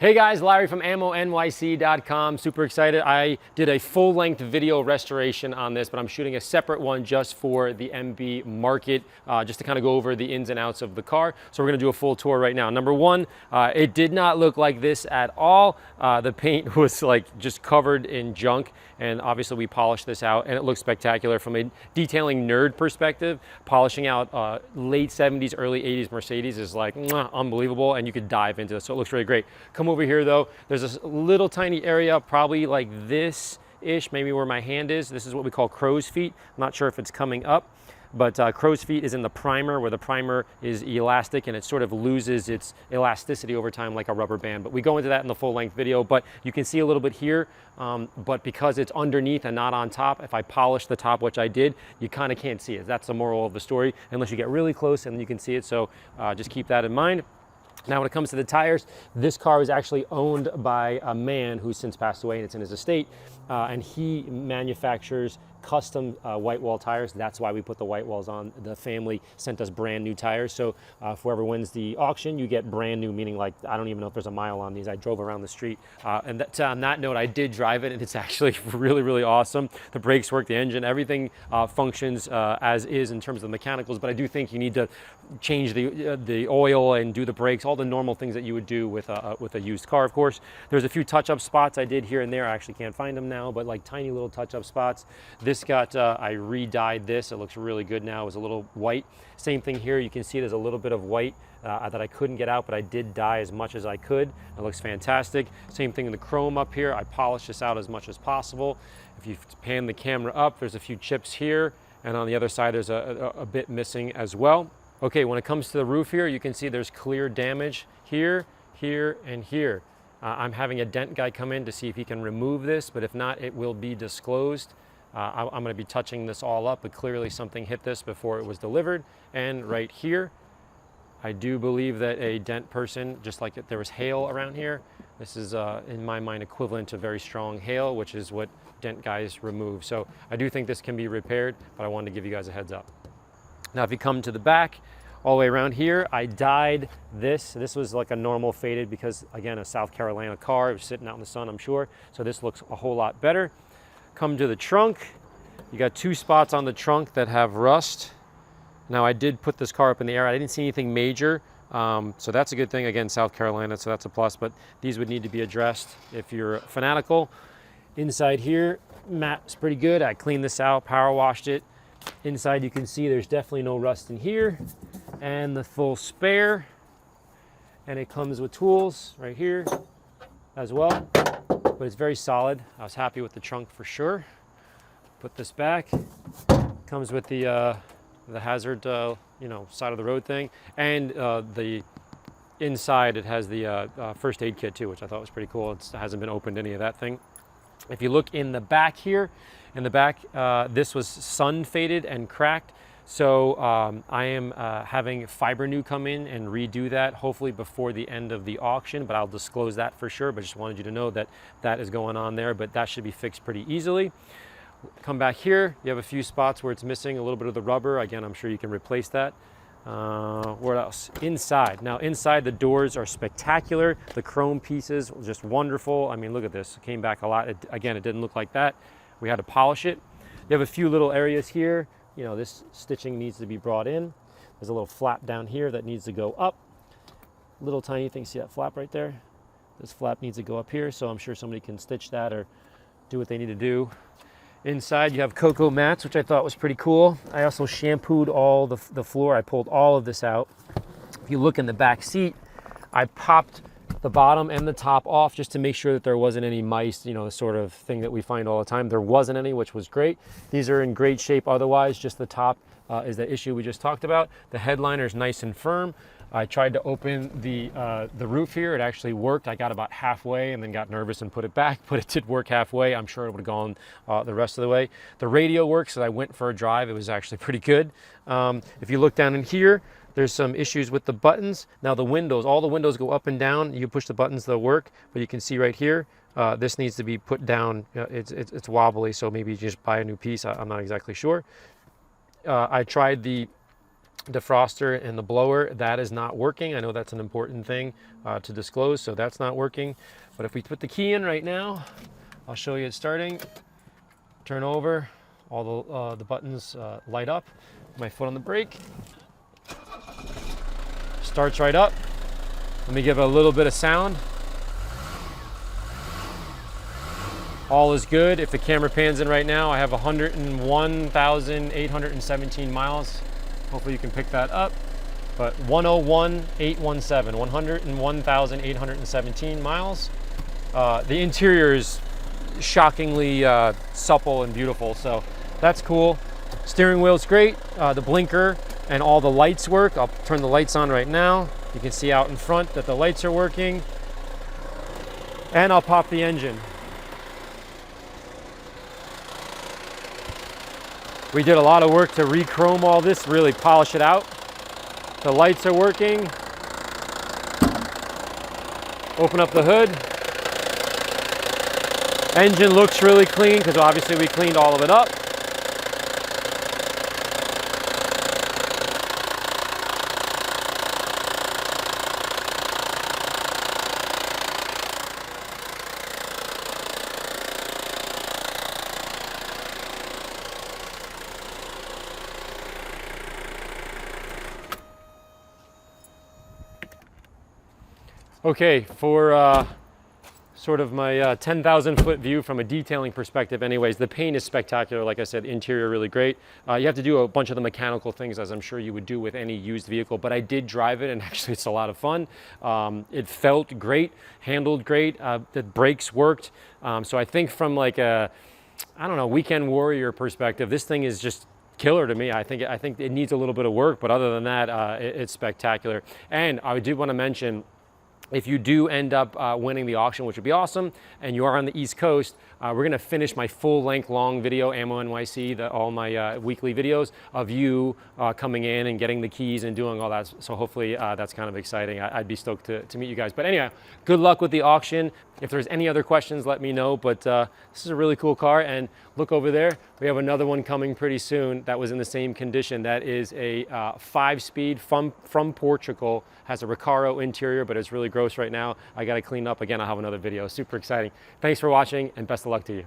Hey guys, Larry from AMMONYC.com. Super excited. I did a full-length video restoration on this, but I'm shooting a separate one just for the MB market, just to kind of go over the ins and outs of the car. So we're gonna do a full tour right now. Number one, it did not look like this at all. The paint was like just covered in junk, and obviously we polished this out and it looks spectacular from a detailing nerd perspective. Polishing out late 70s, early 80s Mercedes is like unbelievable, and you could dive into it. So it looks really great. Come over here though, there's a little tiny area, probably like this-ish, maybe where my hand is. This is what we call crow's feet. I'm not sure if it's coming up, but crow's feet is in the primer, where the primer is elastic and it sort of loses its elasticity over time like a rubber band. But we go into that in the full length video, but you can see a little bit here, but because it's underneath and not on top, if I polish the top, which I did, you kind of can't see it. That's the moral of the story, unless you get really close and you can see it. So just keep that in mind. Now, when it comes to the tires, this car was actually owned by a man who's since passed away, and it's in his estate, and he manufactures custom white wall tires. That's why we put the white walls on. The family sent us brand new tires. So if whoever wins the auction, you get brand new, meaning like, I don't even know if there's a mile on these. I drove around the street. And on that note, I did drive it, and it's actually really, really awesome. The brakes work, the engine, everything functions as is in terms of the mechanicals, but I do think you need to change the oil and do the brakes, all the normal things that you would do with a used car, of course. There's a few touch-up spots I did here and there. I actually can't find them now, but like tiny little touch-up spots. This got, I re-dyed this. It looks really good now. It was a little white. Same thing here. You can see there's a little bit of white that I couldn't get out, but I did dye as much as I could. It looks fantastic. Same thing in the chrome up here. I polished this out as much as possible. If you pan the camera up, there's a few chips here, and on the other side there's a bit missing as well. Okay, when it comes to the roof here, you can see there's clear damage here, here, and here. I'm having a dent guy come in to see if he can remove this, but if not, it will be disclosed. I'm going to be touching this all up, but clearly something hit this before it was delivered. And right here, I do believe that a dent person, just like there was hail around here, this is in my mind equivalent to very strong hail, which is what dent guys remove. So I do think this can be repaired, but I wanted to give you guys a heads up. Now, if you come to the back, all the way around here, I dyed this. This was like a normal faded because, again, a South Carolina car. It was sitting out in the sun, I'm sure. So this looks a whole lot better. Come to the trunk. You got two spots on the trunk that have rust. Now, I did put this car up in the air. I didn't see anything major. So that's a good thing. Again, South Carolina, so that's a plus. But these would need to be addressed if you're fanatical. Inside here, mat's pretty good. I cleaned this out, power washed it. Inside, you can see there's definitely no rust in here, and the full spare, and it comes with tools right here as well, but it's very solid. I was happy with the trunk for sure. Put this back. Comes with the hazard, side of the road thing, and the inside it has the first aid kit too, which I thought was pretty cool. It hasn't been opened, any of that thing. If you look in the back here, this was sun faded and cracked. So I am having Fibernew come in and redo that, hopefully before the end of the auction, but I'll disclose that for sure. But just wanted you to know that that is going on there, but that should be fixed pretty easily. Come back here, you have a few spots where it's missing a little bit of the rubber. Again, I'm sure you can replace that. What else? Inside. Now inside, the doors are spectacular. The chrome pieces, just wonderful. I mean, look at this. It came back a lot. Again, it didn't look like that. We had to polish it. You have a few little areas here. You know, this stitching needs to be brought in. There's a little flap down here that needs to go up. Little tiny thing. See that flap right there? This flap needs to go up here, so I'm sure somebody can stitch that or do what they need to do. Inside, you have cocoa mats, which I thought was pretty cool. I also shampooed all the floor. I pulled all of this out. If you look in the back seat, I popped the bottom and the top off just to make sure that there wasn't any mice, the sort of thing that we find all the time. There wasn't any, which was great. These are in great shape otherwise. Just the top is the issue we just talked about. The headliner is nice and firm. I tried to open the roof here. It actually worked. I got about halfway and then got nervous and put it back, but it did work halfway. I'm sure it would have gone the rest of the way. The radio works, so I went for a drive. It was actually pretty good. If you look down in here, there's some issues with the buttons. Now the windows, all the windows go up and down. You push the buttons, they'll work, but you can see right here, this needs to be put down. It's wobbly, so maybe you just buy a new piece. I'm not exactly sure. I tried the defroster and the blower, that is not working. I know that's an important thing to disclose, so that's not working. But if we put the key in right now, I'll show you it starting. Turn over, all the buttons light up. My foot on the brake. Starts right up. Let me give it a little bit of sound. All is good. If the camera pans in right now, I have 101,817 miles. Hopefully you can pick that up. But 101,817, 101,817 miles. The interior is shockingly supple and beautiful, so that's cool. Steering wheel's great. The blinker and all the lights work. I'll turn the lights on right now. You can see out in front that the lights are working. And I'll pop the engine. We did a lot of work to re-chrome all this, really polish it out. The lights are working. Open up the hood. Engine looks really clean because obviously we cleaned all of it up. Okay, for sort of my 10,000 foot view from a detailing perspective anyways, the paint is spectacular. Like I said, interior really great. You have to do a bunch of the mechanical things, as I'm sure you would do with any used vehicle, but I did drive it and actually it's a lot of fun. It felt great, handled great, the brakes worked. So I think from like a, I don't know, weekend warrior perspective, this thing is just killer to me. I think it needs a little bit of work, but other than that, it's spectacular. And I did want to mention, if you do end up winning the auction, which would be awesome, and you are on the East Coast, we're gonna finish my full-length long video, AMMO NYC, all my weekly videos of you coming in and getting the keys and doing all that. So hopefully that's kind of exciting. I'd be stoked to meet you guys. But anyway, good luck with the auction. If there's any other questions, let me know. But this is a really cool car. And look over there, we have another one coming pretty soon that was in the same condition. That is a 5-speed from Portugal. Has a Recaro interior, but it's really gross right now. I got to clean up. Again, I'll have another video. Super exciting. Thanks for watching and best of luck to you.